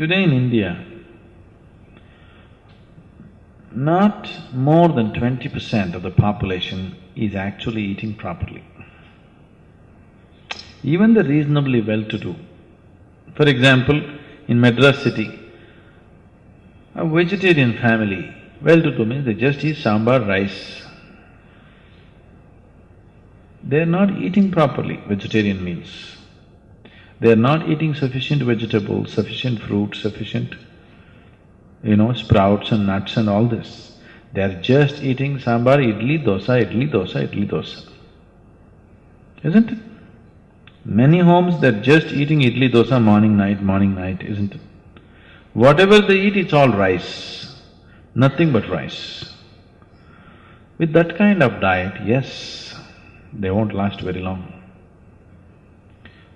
Today in India, not more than 20% of the population is actually eating properly. Even the reasonably well-to-do. For example, in Madras city, a vegetarian family, well-to-do means they just eat sambar, rice. They're not eating properly vegetarian meals. They're not eating sufficient vegetables, sufficient fruit, sufficient sprouts and nuts and all this. They're just eating sambar, idli, dosa, idli, dosa, idli, dosa. Isn't it? Many homes, they're just eating idli, dosa morning, night, isn't it? Whatever they eat, it's all rice, nothing but rice. With that kind of diet, yes, they won't last very long.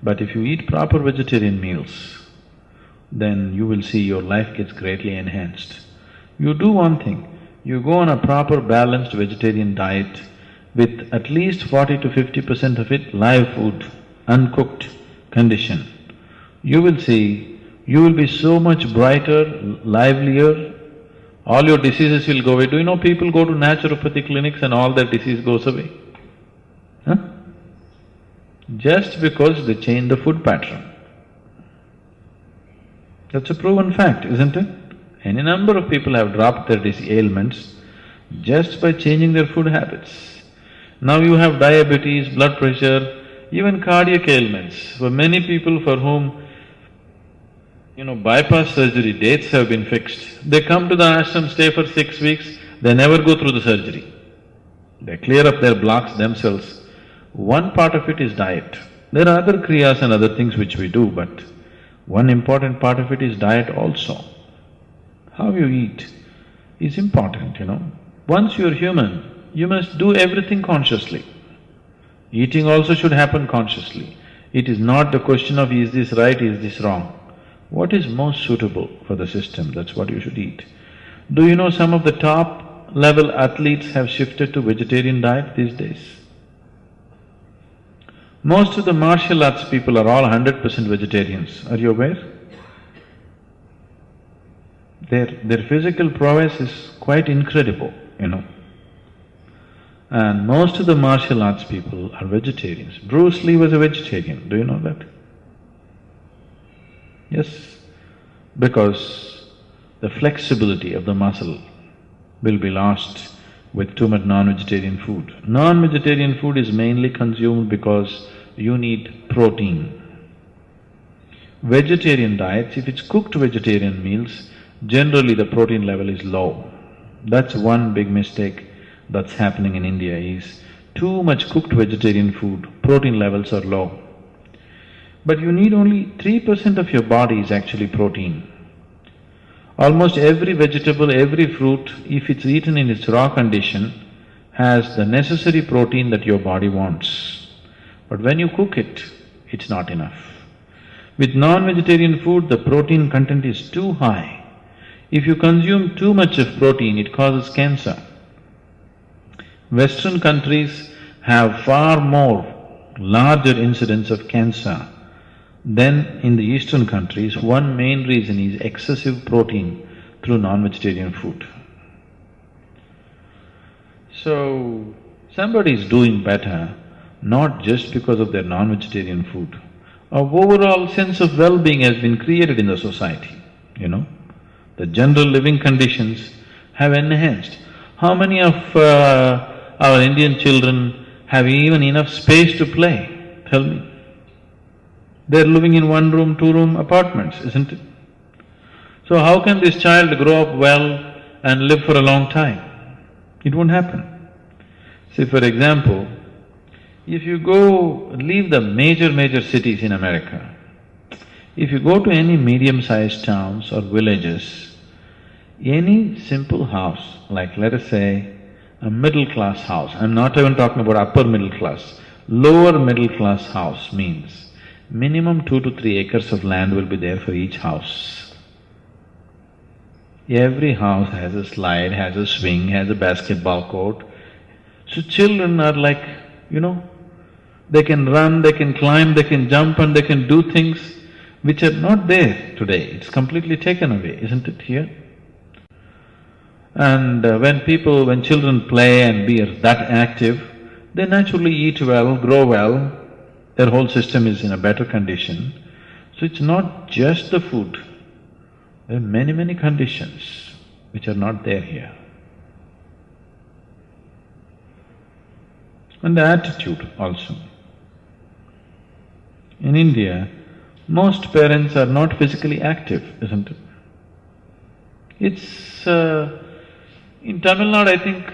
But if you eat proper vegetarian meals, then you will see your life gets greatly enhanced. You do one thing, you go on a proper balanced vegetarian diet with at least 40 to 50% of it live food, uncooked condition. You will see, you will be so much brighter, livelier, all your diseases will go away. Do you know people go to naturopathy clinics and all their disease goes away? Huh? Just because they change the food pattern. That's a proven fact, isn't it? Any number of people have dropped their ailments just by changing their food habits. Now you have diabetes, blood pressure, even cardiac ailments. For many people for whom, bypass surgery dates have been fixed, they come to the ashram, stay for 6 weeks, they never go through the surgery. They clear up their blocks themselves. One part of it is diet. There are other kriyas and other things which we do, but one important part of it is diet also. How you eat is important, Once you're human, you must do everything consciously. Eating also should happen consciously. It is not the question of is this right, is this wrong. What is most suitable for the system, that's what you should eat. Do you know some of the top level athletes have shifted to vegetarian diet these days? Most of the martial arts people are all 100% vegetarians, are you aware? Their physical prowess is quite incredible, And most of the martial arts people are vegetarians. Bruce Lee was a vegetarian, do you know that? Yes, because the flexibility of the muscle will be lost with too much non-vegetarian food. Non-vegetarian food is mainly consumed because you need protein. Vegetarian diets, if it's cooked vegetarian meals, generally the protein level is low. That's one big mistake that's happening in India is too much cooked vegetarian food, protein levels are low. But you need only 3% of your body is actually protein. Almost every vegetable, every fruit, if it's eaten in its raw condition, has the necessary protein that your body wants. But when you cook it, it's not enough. With non-vegetarian food, the protein content is too high. If you consume too much of protein, it causes cancer. Western countries have far more larger incidence of cancer than in the eastern countries. One main reason is excessive protein through non-vegetarian food. So, somebody is doing better not just because of their non-vegetarian food. A overall sense of well-being has been created in the society, The general living conditions have enhanced. How many of our Indian children have even enough space to play? Tell me. They're living in one-room, two-room apartments, isn't it? So how can this child grow up well and live for a long time? It won't happen. See, for example, if you leave the major cities in America, if you go to any medium-sized towns or villages, any simple house, like let us say a middle-class house, I'm not even talking about upper middle class, lower middle-class house means minimum 2 to 3 acres of land will be there for each house. Every house has a slide, has a swing, has a basketball court. So children are like, they can run, they can climb, they can jump and they can do things which are not there today. It's completely taken away, isn't it, here? And when children play and be that active, they naturally eat well, grow well, their whole system is in a better condition. So it's not just the food, there are many, many conditions which are not there here. And the attitude also. In India, most parents are not physically active, isn't it? It's… in Tamil Nadu, I think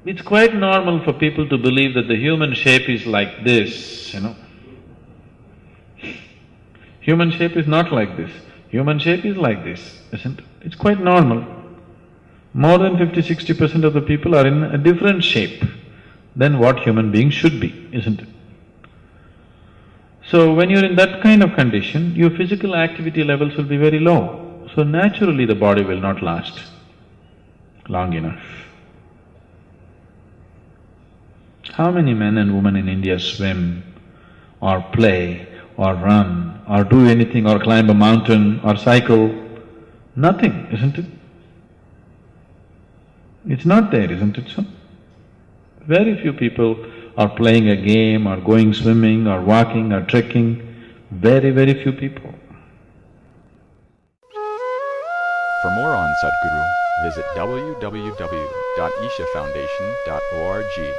it's quite normal for people to believe that the human shape is like this, Human shape is not like this, human shape is like this, isn't it? It's quite normal. More than 50–60% of the people are in a different shape than what human beings should be, isn't it? So when you're in that kind of condition, your physical activity levels will be very low. So naturally the body will not last long enough. How many men and women in India swim or play or run or do anything or climb a mountain or cycle? Nothing, isn't it? It's not there, isn't it so? Very few people are playing a game or going swimming or walking or trekking, very, very few people. For more on Sadhguru, visit www.ishafoundation.org.